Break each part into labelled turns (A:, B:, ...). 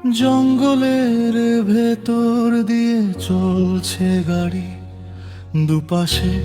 A: জঙ্গলের ভেতর দিয়ে চলছে গাড়ি, দুপাশে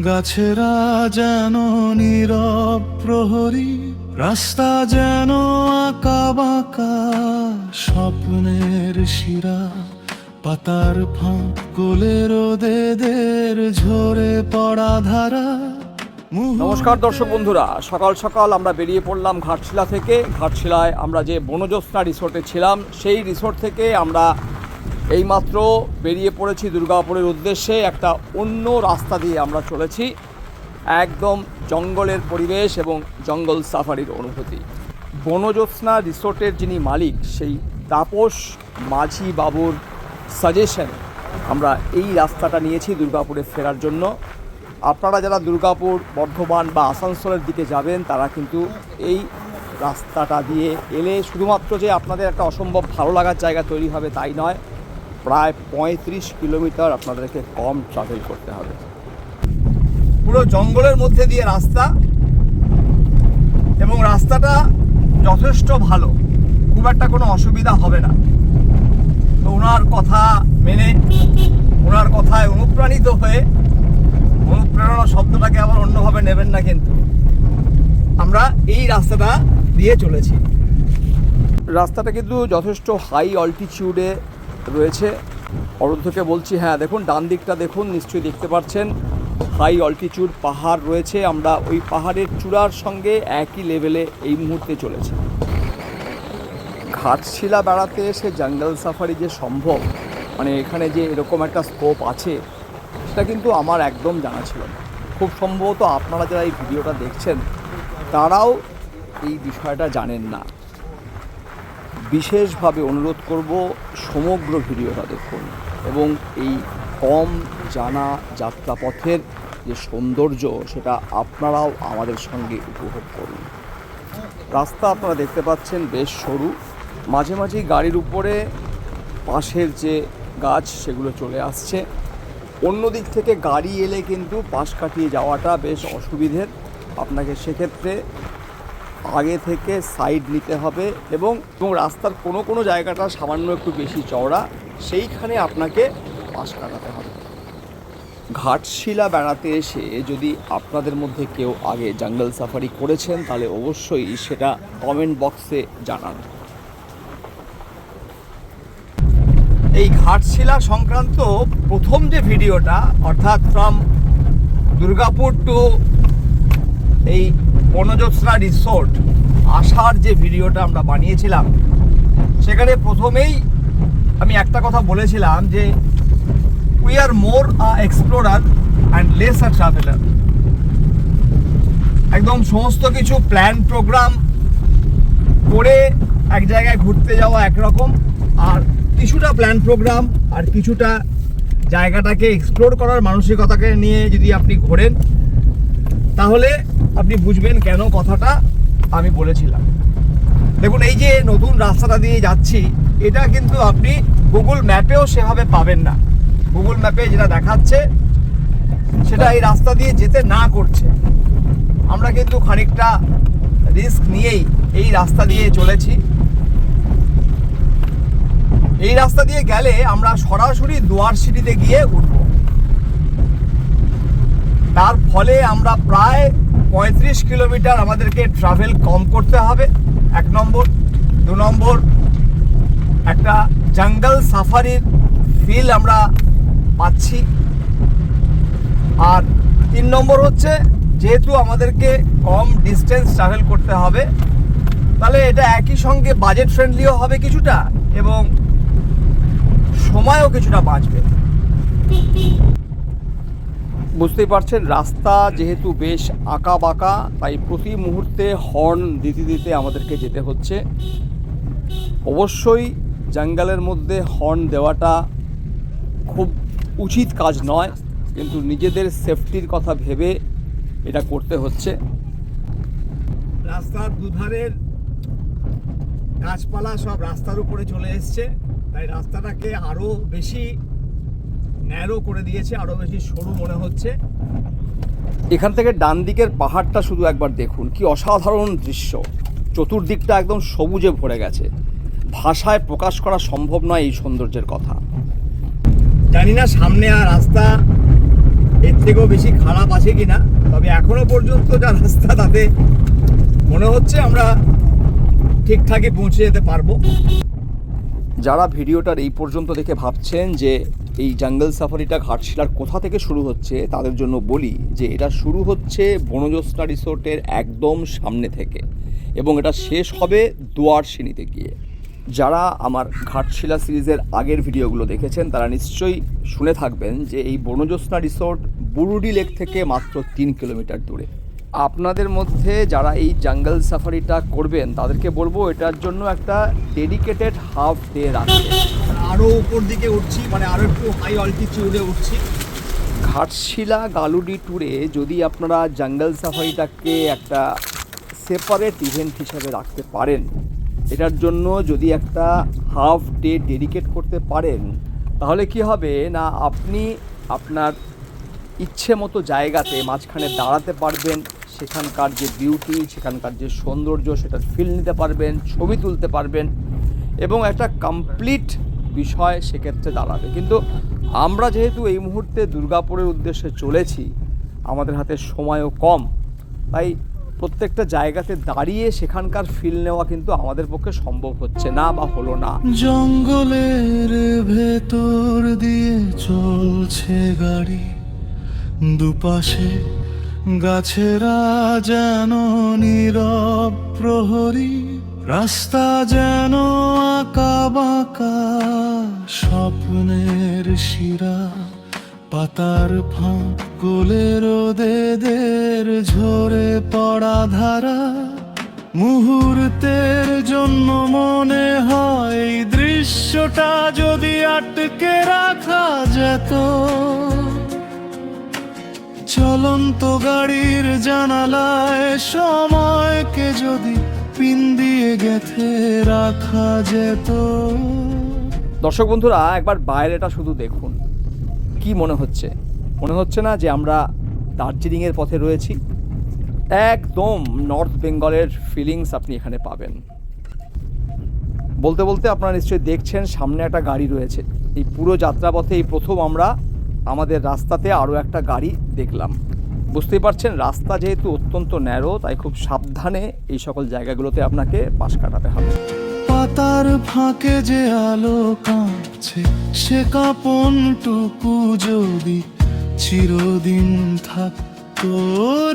A: গাছেরা যেন নীরব প্রহরী, রাস্তা যেন আঁকা বাঁকা স্বপ্নের শিরা, পাতার ফাঁক গোলে রোদেদের ঝরে পড়া ধারা।
B: নমস্কার দর্শক বন্ধুরা, সকাল সকাল আমরা বেরিয়ে পড়লাম ঘাটশিলা থেকে। ঘাটশিলায় আমরা যে বনজ্যোৎস্না রিসোর্টে ছিলাম, সেই রিসোর্ট থেকে আমরা এইমাত্র বেরিয়ে পড়েছি দুর্গাপুরের উদ্দেশ্যে। একটা অন্য রাস্তা দিয়ে আমরা চলেছি, একদম জঙ্গলের পরিবেশ এবং জঙ্গল সাফারির অনুভূতি। বনজ্যোৎস্না রিসোর্টের যিনি মালিক, সেই তাপস মাঝি বাবুর সাজেশনে আমরা এই রাস্তাটা নিয়েছি দুর্গাপুরে ফেরার জন্য। আপনারা যারা দুর্গাপুর, বর্ধমান বা আসানসোলের দিকে যাবেন, তারা কিন্তু এই রাস্তাটা দিয়ে এলে শুধুমাত্র যে আপনাদের একটা অসম্ভব ভালো লাগার জায়গা তৈরি হবে তাই নয়, প্রায় 35 কিলোমিটার আপনাদেরকে কম ট্রাভেল করতে হবে। পুরো জঙ্গলের মধ্যে দিয়ে রাস্তা, এবং রাস্তাটা যথেষ্ট ভালো, খুব একটা কোনো অসুবিধা হবে না। তো ওনার কথা মেনে, ওনার কথায় অনুপ্রাণিত হয়ে, অনুপ্রেরণা শব্দটাকে আবার অন্যভাবে নেবেন না, কিন্তু আমরা এই রাস্তাটা দিয়ে চলেছি। রাস্তাটা কিন্তু যথেষ্ট হাই অল্টিটিউডে রয়েছে। অরুদ্ধকে বলছি, হ্যাঁ দেখুন ডান দিকটা দেখুন, নিশ্চয়ই দেখতে পাচ্ছেন হাই অল্টিটিউড পাহাড় রয়েছে। আমরা ওই পাহাড়ের চূড়ার সঙ্গে একই লেভেলে এই মুহূর্তে চলেছি। ঘাটশিলা বেড়াতে এসে জঙ্গল সাফারি যে সম্ভব, মানে এখানে যে এরকম একটা স্কোপ আছে, সেটা কিন্তু আমার একদম জানা ছিল না। খুব সম্ভবত আপনারা যারা এই ভিডিওটা দেখছেন, তারাও এই বিষয়টা জানেন না। বিশেষভাবে অনুরোধ করব, সমগ্র ভিডিওটা দেখুন এবং এই কম জানা যাত্রাপথের যে সৌন্দর্য, সেটা আপনারাও আমাদের সঙ্গে উপভোগ করুন। রাস্তা আপনারা দেখতে পাচ্ছেন বেশ সরু, মাঝে মাঝেই গাড়ির উপরে পাশের যে গাছ সেগুলো চলে আসছে। অন্য দিক থেকে গাড়ি এলে কিন্তু পাশ কাটিয়ে যাওয়াটা বেশ অসুবিধের। আপনাকে সেক্ষেত্রে আগে থেকে সাইড নিতে হবে, এবং রাস্তার কোনো জায়গাটা সামান্য একটু বেশি চওড়া, সেইখানে আপনাকে পাশ কাটাতে হবে। ঘাটশিলা বেড়াতে এসে যদি আপনাদের মধ্যে কেউ আগে জঙ্গল সাফারি করেছেন, তাহলে অবশ্যই সেটা কমেন্ট বক্সে জানান। এই ঘাটশিলা সংক্রান্ত প্রথম যে ভিডিওটা, অর্থাৎ ফ্রম দুর্গাপুর টু এই বনজ্যোৎস্না রিসোর্ট আসার যে ভিডিওটা আমরা বানিয়েছিলাম, সেখানে প্রথমেই আমি একটা কথা বলেছিলাম যে we are more a explorer and less a traveller. একদম সমস্ত কিছু প্ল্যান প্রোগ্রাম করে এক জায়গায় ঘুরতে যাওয়া একরকম, আর কিছুটা প্ল্যান প্রোগ্রাম আর কিছুটা জায়গাটাকে এক্সপ্লোর করার মানসিকতাকে নিয়ে যদি আপনি ঘোরেন, তাহলে আপনি বুঝবেন কেন কথাটা আমি বলেছিলাম। দেখুন, এই যে নতুন রাস্তাটা দিয়ে যাচ্ছি, এটা কিন্তু আপনি গুগল ম্যাপেও সেভাবে পাবেন না। গুগল ম্যাপে যেটা দেখাচ্ছে, সেটা এই রাস্তা দিয়ে যেতে না করছে। আমরা কিন্তু খানিকটা রিস্ক নিয়েই এই রাস্তা দিয়ে চলেছি। এই রাস্তা দিয়ে গেলে আমরা সরাসরি দুয়ারসিটিতে গিয়ে উঠব। তার ফলে আমরা প্রায় 35 কিলোমিটার আমাদেরকে ট্রাভেল কম করতে হবে, 1 নম্বর। 2 নম্বর, একটা জঙ্গল সাফারির ফিল আমরা পাচ্ছি। আর 3 নম্বর হচ্ছে, যেহেতু আমাদেরকে কম ডিস্টেন্স ট্রাভেল করতে হবে, তাহলে এটা একই সঙ্গে বাজেট ফ্রেন্ডলিও হবে কিছুটা, এবং সময়ও কিছুটা বাঁচবে। বুঝতেই পারছেন, রাস্তা যেহেতু বেশ আঁকা বাঁকা, তাই প্রতি মুহূর্তে হর্ন দিতে দিতে আমাদেরকে যেতে হচ্ছে। অবশ্যই জঙ্গলের মধ্যে হর্ন দেওয়াটা খুব উচিত কাজ নয়, কিন্তু নিজেদের সেফটির কথা ভেবে এটা করতে হচ্ছে। রাস্তার দুধারের গাছপালা সব রাস্তার উপরে চলে এসছে, তাই রাস্তাটাকে আরও বেশি ন্যারো করে দিয়েছে, আরও বেশি সরু মনে হচ্ছে। এখান থেকে ডান দিকের পাহাড়টা শুধু একবার দেখুন, কি অসাধারণ দৃশ্য। চতুর্দিকটা একদম সবুজে ভরে গেছে। ভাষায় প্রকাশ করা সম্ভব নয় এই সৌন্দর্যের কথা।
C: জানি না সামনে আর রাস্তা এর থেকেও বেশি খারাপ আছে কিনা, তবে এখনো পর্যন্ত যা রাস্তা তাতে মনে হচ্ছে আমরা ঠিকঠাকই পৌঁছে যেতে পারবো।
B: যারা ভিডিওটার এই পর্যন্ত দেখে ভাবছেন যে এই জঙ্গল সাফারিটা ঘাটশিলার কোথা থেকে শুরু হচ্ছে, তাদের জন্য বলি যে এটা শুরু হচ্ছে বনজ্যোৎস্না রিসোর্টের একদম সামনে থেকে এবং এটা শেষ হবে দুয়ারসিনিতে গিয়ে। যারা আমার ঘাটশিলা সিরিজের আগের ভিডিওগুলো দেখেছেন তারা নিশ্চয়ই শুনে থাকবেন যে এই বনজ্যোৎস্না রিসোর্ট বুরুডি লেক থেকে মাত্র 3 কিলোমিটার দূরে। আপনাদের মধ্যে যারা এই জঙ্গল সাফারিটা করবেন তাদেরকে বলবো এটার জন্য একটা ডেডিকেটেড হাফ ডে রাখতে।
C: আরও উপর দিকে উঠছি, মানে আরও একটু হাই অল্টিটিউডে উঠছি।
B: ঘাটশিলা গালুডি ট্যুরে যদি আপনারা জঙ্গল সাফারিটাকে একটা সেপারেট ইভেন্ট হিসাবে রাখতে পারেন, এটার জন্য যদি একটা হাফ ডে ডেডিকেট করতে পারেন, তাহলে কি হবে না আপনি আপনার ইচ্ছে মতো জায়গাতে মাঝখানে দাঁড়াতে পারবেন, সেখানকার যে বিউটি, সেখানকার যে সৌন্দর্য সেটার ফিল নিতে পারবেন, ছবি তুলতে পারবেন এবং একটা কমপ্লিট বিষয় সেক্ষেত্রে দাঁড়াবে। কিন্তু আমরা যেহেতু এই মুহূর্তে দুর্গাপুরের উদ্দেশ্যে চলেছি, আমাদের হাতে সময়ও কম, তাই প্রত্যেকটা জায়গাতে দাঁড়িয়ে সেখানকার ফিল নেওয়া কিন্তু আমাদের পক্ষে সম্ভব হচ্ছে না বা হলো না।
A: জঙ্গলের ভেতর দিয়ে চলছে গাড়ি, দুপাশে গাছেরা যেন নীরব প্রহরী, রাস্তা যেন আঁকা বাঁকা স্বপ্নের শিরা, পাতার ফাঁক গোলে রোদেদের ঝরে পড়া ধারা, মুহূর্তের জন্য মনে হয় এই দৃশ্যটা যদি আটকে রাখা যেত, চলন্ত গাড়ির জানালায় সময়কে যদি পিন দিয়ে গেঁথে রাখা যেত।
B: দর্শক বন্ধুরা, একবার বাইরেটা শুধু দেখুন, কি মনে হচ্ছে? মনে হচ্ছে না যে আমরা দার্জিলিংয়ের পথে রয়েছি? একদম নর্থ বেঙ্গলের ফিলিংস আপনি এখানে পাবেন। বলতে বলতে আপনারা নিশ্চয়ই দেখছেন সামনে একটা গাড়ি রয়েছে। এই পুরো যাত্রাপথে এই প্রথম আমরা আমাদের রাস্তাতে আরও একটা গাড়ি দেখলাম। বুঝতেই পারছেন রাস্তা যেহেতু অত্যন্ত ন্যারো, তাই খুব সাবধানে এই সকল জায়গাগুলোতে আপনাকে পাশ কাটাতে হবে।
A: পাতার ফাঁকে যে আলো কাঁপছে, সে কাঁপনটুকু যদি চিরদিন থাকতো,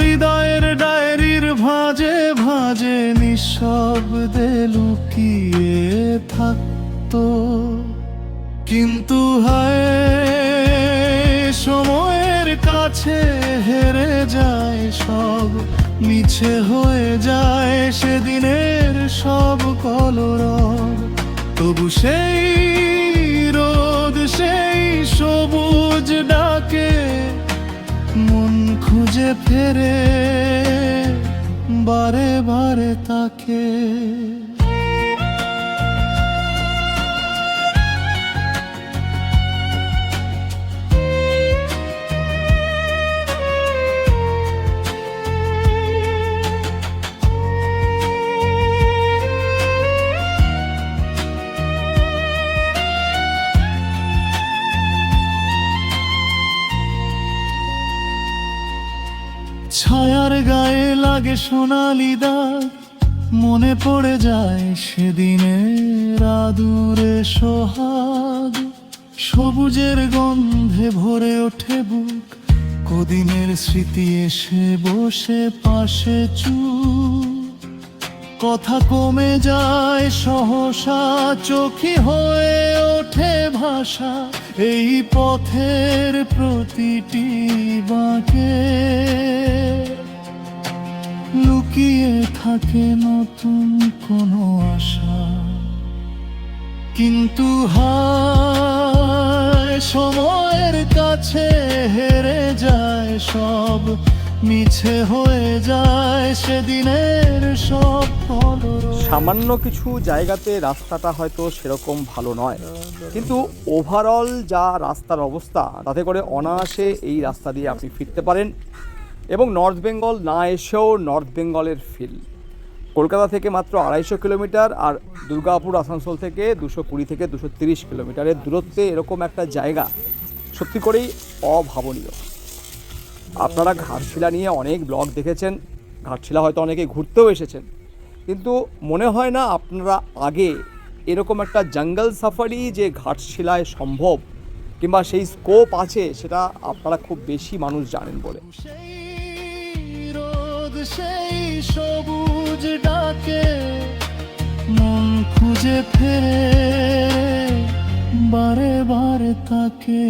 A: হৃদয়ের ডায়েরির ভাঁজে ভাঁজে নিঃশব্দে লুকিয়ে থাকতো। কিন্তু হায়, সময়ের কাছে হেরে যায় সব, মিছে হয়ে যায় সেদিনের সব কলরব। তবু সেই রোদ, সেই সবুজ ডাকে মন খুঁজে ফেরে বারে বারে তাকে। ছায়ার গায়ে লাগে সোনালি দাগ, মনে পড়ে যায় সেদিনের আদুরে সোহাগ। সবুজের গন্ধে ভরে ওঠে বুক, কদিনের স্মৃতি এসে বসে পাশে চুপ। কথা কমে যায় সহসা, চোখে হয়ে ওঠে ভাষা এই পথের প্রতিটি বাঁকে। লুকিয়ে থাকে নতুন কোনো আশা, কিন্তু হায়, সময়ের কাছে হেরে যায় সব, মিছে হয়ে যায় সেদিনের সব কলরব।
B: সামান্য কিছু জায়গাতে রাস্তাটা হয়তো সেরকম ভালো নয়, কিন্তু ওভারঅল যা রাস্তার অবস্থা তাতে করে অনায়াসে এই রাস্তা দিয়ে আপনি ফিরতে পারেন এবং নর্থ বেঙ্গল না এসেও নর্থ বেঙ্গলের ফিল কলকাতা থেকে মাত্র 250 কিলোমিটার, আর দুর্গাপুর আসানসোল থেকে 220 থেকে 230 কিলোমিটারের দূরত্বে এরকম একটা জায়গা সত্যি করেই অভাবনীয়। আপনারা ঘাটশিলা নিয়ে অনেক ব্লগ দেখেছেন, ঘাটশিলা হয়তো অনেকে ঘুরতেও এসেছেন, কিন্তু মনে হয় না আপনারা আগে এরকম একটা জঙ্গল সাফারি যে ঘাটশিলায় সম্ভব কিংবা সেই স্কোপ আছে সেটা আপনারা খুব বেশি মানুষ জানেন বলে।
A: সেই রোদ সেই সবুজ ডাকে মন খুঁজে ফেরে বারে বারে তাকে।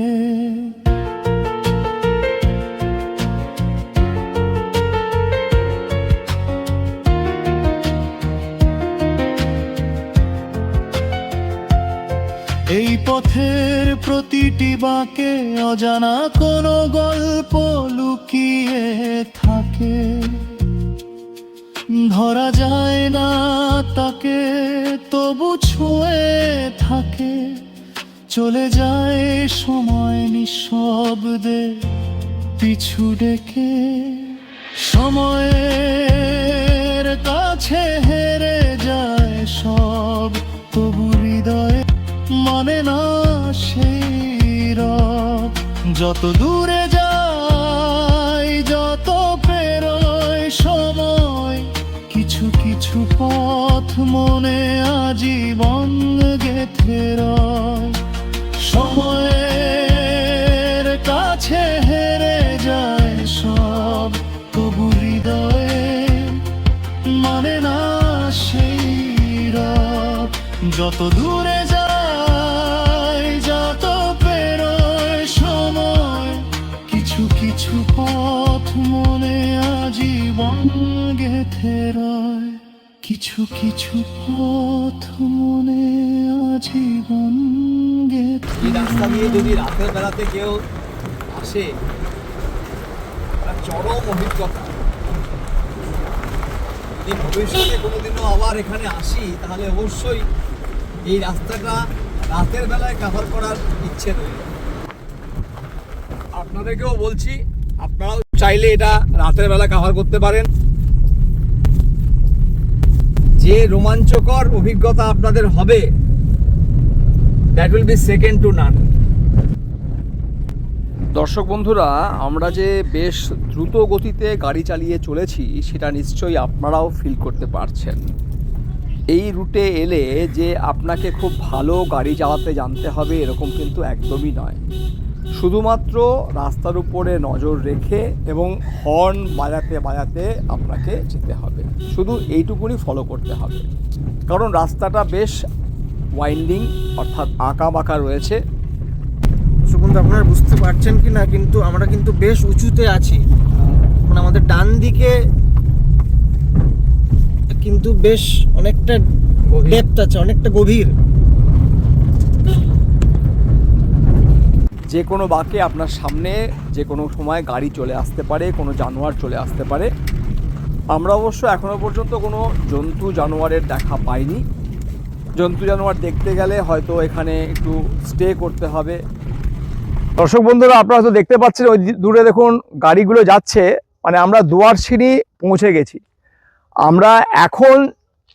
A: এই পথের প্রতিটি বাঁকে অজানা কোনো গল্প লুকিয়ে থাকে, ধরা যায় না তাকে তবু ছুঁয়ে থাকে। চলে যায় সময় নিঃশব্দে পিছু ডেকে, সময়ের কাছে হেরে যায় সব, তবু হৃদয়ে মানে না সেই রব। যত দূরে যাই যত পেরোয় সময়, কিছু কিছু পথ মনে আজীবন গেঁথে রয়। সময়ের কাছে হেরে যায় সব, তবু হৃদয়ে মানে না সেই রব। যত দূরে যাই যত পেরোয় সময়, কিছু কিছু পথ মনে আজীবন গেঁথে রয়। কিছু কিছু পথ মনে আজীবন গেঁথে।
C: এই রাস্তা দিয়ে যদি রাতের বেলাতে কেউ আসে, একটা চরম অভিজ্ঞতা। যদি ভবিষ্যতে কোনোদিনও আবার এখানে আসি তাহলে অবশ্যই এই রাস্তাটা রাতের বেলায় কভার করার ইচ্ছে রয়েছে। আপনাদেরকেও বলছি, আপনারাও চাইলে এটা রাতের বেলা কভার করতে পারেন। যে রোমাঞ্চকর অভিজ্ঞতা আপনাদের হবে, that will be second two নান।
B: দর্শক বন্ধুরা, আমরা যে বেশ দ্রুত গতিতে গাড়ি চালিয়ে চলেছি সেটা নিশ্চয়ই আপনারাও ফিল করতে পারছেন। এই রুটে এলে যে আপনাকে খুব ভালো গাড়ি চালাতে জানতে হবে এরকম কিন্তু একদমই নয়। শুধুমাত্র রাস্তার উপরে নজর রেখে এবং হর্ন বাজাতে বাজাতে আপনাকে যেতে হবে, শুধু এইটুকুনি ফলো করতে হবে। কারণ রাস্তাটা বেশ ওয়াইন্ডিং, অর্থাৎ আঁকা বাঁকা রয়েছে।
D: সুকুন্ত, আপনারা বুঝতে পারছেন কি না, কিন্তু আমরা কিন্তু বেশ উঁচুতে আছি। মানে আমাদের ডান দিকে কিন্তু বেশ অনেকটা ডেপথ আছে, অনেকটা গভীর।
B: যে কোনো বাঁকে আপনার সামনে যে কোনো সময় গাড়ি চলে আসতে পারে, কোনো জানোয়ার চলে আসতে পারে। আমরা অবশ্য এখনো পর্যন্ত কোনো জন্তু জানোয়ারের দেখা পাইনি। জন্তু জানোয়ার দেখতে গেলে হয়তো এখানে একটু স্টে করতে হবে। দর্শক বন্ধুরা, আপনারা তো দেখতে পাচ্ছেন ওই দূরে দেখুন গাড়িগুলো যাচ্ছে, মানে আমরা দুয়ারছিনি পৌঁছে গেছি। আমরা এখন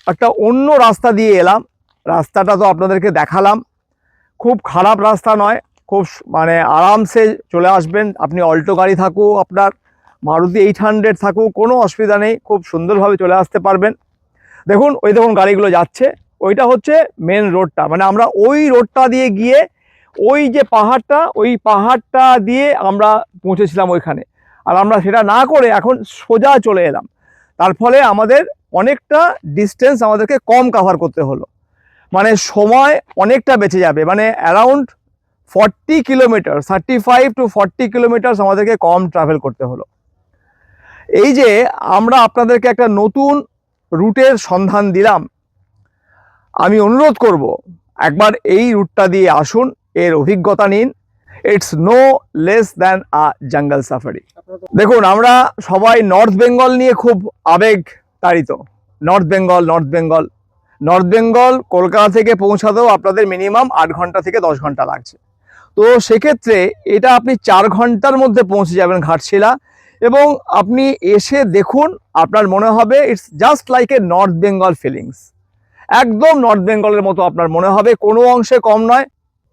B: একটা অন্য রাস্তা দিয়ে এলাম, রাস্তাটা তো আপনাদেরকে দেখালাম। খুব খারাপ রাস্তা নয়, খুব মানে আরামসে চলে আসবেন। আপনি অল্টো গাড়ি থাকুক, আপনার মারুতি 800 থাকুক, কোনো অসুবিধা নেই, খুব সুন্দরভাবে চলে আসতে পারবেন। দেখুন ওই দেখুন গাড়িগুলো যাচ্ছে, ওইটা হচ্ছে মেন রোডটা। মানে আমরা ওই রোডটা দিয়ে গিয়ে ওই যে পাহাড়টা, ওই পাহাড়টা দিয়ে আমরা পৌঁছেছিলাম ওইখানে। আর আমরা সেটা না করে এখন সোজা চলে এলাম। তার ফলে আমাদের অনেকটা ডিস্টেন্স আমাদেরকে কম কভার করতে হলো, মানে সময় অনেকটা বেঁচে যাবে। মানে অ্যারাউন্ড 40 কিলোমিটার, 35 to 40 কিলোমিটার আমাদেরকে কম ট্রাভেল করতে হলো। এই যে আমরা আপনাদেরকে একটা নতুন রুটের সন্ধান দিলাম, আমি অনুরোধ করব একবার এই রুটটা দিয়ে আসুন, এর অভিজ্ঞতা নিন। It's no less than a jungle safari. দেখুন আমরা সবাই নর্থ বেঙ্গল নিয়ে খুব আবেগ তাড়িত। নর্থ বেঙ্গল কলকাতা থেকে পৌঁছাতেও আপনাদের মিনিমাম 8 ঘন্টা থেকে 10 ঘন্টা লাগছে। তো সেক্ষেত্রে এটা আপনি 4 ঘন্টার মধ্যে পৌঁছে যাবেন ঘাটশিলা, এবং আপনি এসে দেখুন, আপনার মনে হবে it's just like a north Bengal feelings. একদম নর্থ বেঙ্গলের মতো আপনার মনে হবে, কোনো অংশে কম নয়।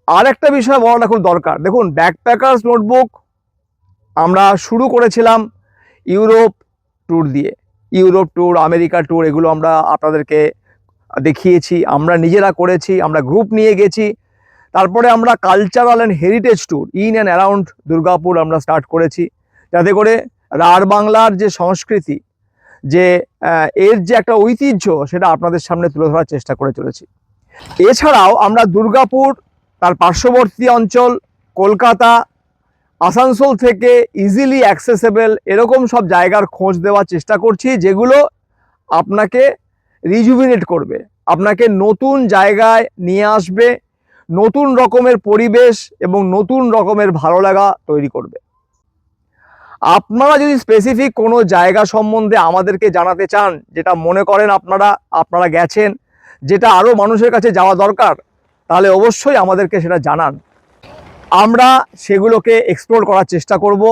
B: আর একটা বিষয় বলাটা খুব দরকার, দেখুন ব্যাকপ্যাকার্স নোটবুক আমরা শুরু করেছিলাম ইউরোপ ট্যুর দিয়ে। ইউরোপ ট্যুর, আমেরিকা ট্যুর, এগুলো আমরা আপনাদেরকে দেখিয়েছি, আমরা নিজেরা করেছি, আমরা গ্রুপ নিয়ে গেছি। তারপরে আমরা cultural and heritage tour in and around Durgapur আমরা স্টার্ট করেছি, যাতে করে রাঢ় বাংলার যে সংস্কৃতি, যে এর যে একটা ঐতিহ্য, সেটা আপনাদের সামনে তুলে ধরার চেষ্টা করে চলেছি। এছাড়াও আমরা দুর্গাপুর, তার পার্শ্ববর্তী অঞ্চল কলকাতা, আসানসোল থেকে ইজিলি অ্যাক্সেসেবল এরকম সব জায়গার খোঁজ দেওয়ার চেষ্টা করছি, যেগুলো আপনাকে রিজুভিনেট করবে, আপনাকে নতুন জায়গায় নিয়ে আসবে, নতুন রকমের পরিবেশ এবং নতুন রকমের ভালো লাগা তৈরি করবে। আপনারা যদি স্পেসিফিক কোনো জায়গা সম্বন্ধে আমাদেরকে জানাতে চান, যেটা মনে করেন আপনারা গেছেন, যেটা আরও মানুষের কাছে যাওয়া দরকার, তাহলে অবশ্যই আমাদেরকে সেটা জানান। আমরা সেগুলোকে এক্সপ্লোর করার চেষ্টা করব,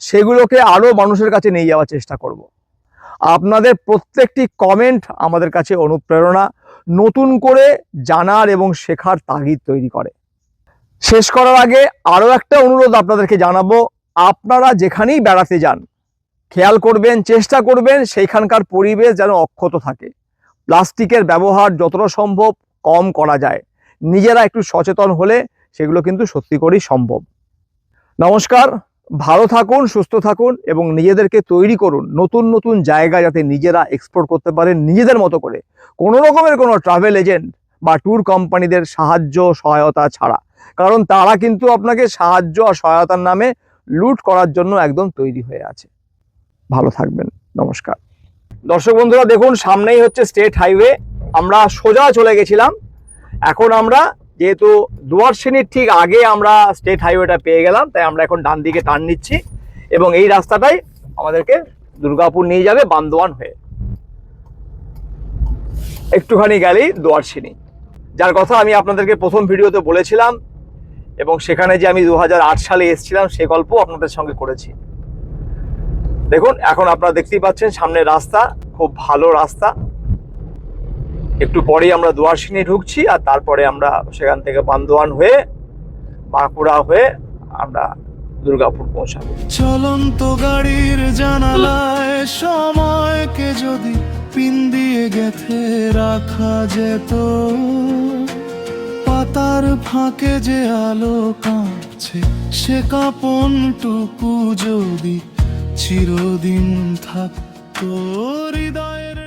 B: সেগুলোকে আরও মানুষের কাছে নিয়ে যাওয়ার চেষ্টা করব। আপনাদের প্রত্যেকটি কমেন্ট আমাদের কাছে অনুপ্রেরণা, নতুন করে জানার এবং শেখার তাগিদ তৈরি করে। শেষ করার আগে আরও একটা অনুরোধ আপনাদেরকে জানাবো, আপনারা যেখানেই বেড়াতে যান খেয়াল করবেন, চেষ্টা করবেন সেইখানকার পরিবেশ যেন অক্ষত থাকে। প্লাস্টিকের ব্যবহার যতটা সম্ভব কম করা যায়, নিজেরা একটু সচেতন হলে সেগুলো কিন্তু সত্যি করেই সম্ভব। নমস্কার, ভালো থাকুন, সুস্থ থাকুন এবং নিজেদেরকে তৈরি করুন নতুন নতুন জায়গা, যাতে নিজেরা এক্সপ্লোর করতে পারেন নিজেদের মতো করে, কোনো রকমের কোনো ট্রাভেল এজেন্ট বা ট্যুর কোম্পানিদের সাহায্য সহায়তা ছাড়া। কারণ তারা কিন্তু আপনাকে সাহায্য আর সহায়তার নামে লুট করার জন্য একদম তৈরি হয়ে আছে। ভালো থাকবেন, নমস্কার। দর্শক বন্ধুরা দেখুন, সামনেই হচ্ছে স্টেট হাইওয়ে। আমরা সোজা চলে গেছিলাম, এখন আমরা যেহেতু দুয়ারসিনির ঠিক আগে আমরা স্টেট হাইওয়েটা পেয়ে গেলাম, তাই আমরা এখন ডান দিকে টার্ন নিচ্ছি এবং এই রাস্তাটাই আমাদেরকে দুর্গাপুর নিয়ে যাবে বান্দোয়ান হয়ে। একটুখানি গেলেই দুয়ারসিনি, যার কথা আমি আপনাদেরকে প্রথম ভিডিওতে বলেছিলাম, এবং সেখানে যে আমি 2008 সালে এসেছিলাম সে গল্প আপনাদের সঙ্গে করেছি। দেখুন এখন আপনারা দেখতেই পাচ্ছেন সামনে রাস্তা, খুব ভালো রাস্তা। একটু পরেই আমরা দুয়ারসিনি ঢুকছি, আর তারপরে আমরা সেখান থেকে বান্দোয়ান হয়ে বাঁকুড়া হয়ে আমরা দুর্গাপুর পৌঁছাবো।
A: চলন্ত গাড়ির জানালায় সময়কে যদি পিন দিয়ে গেথে রাখা যেত, পাতার ফাঁকে যে আলো কাঁপছে, সে কাঁপনটুকু যদি চিরদিন থাকতো হৃদয়ের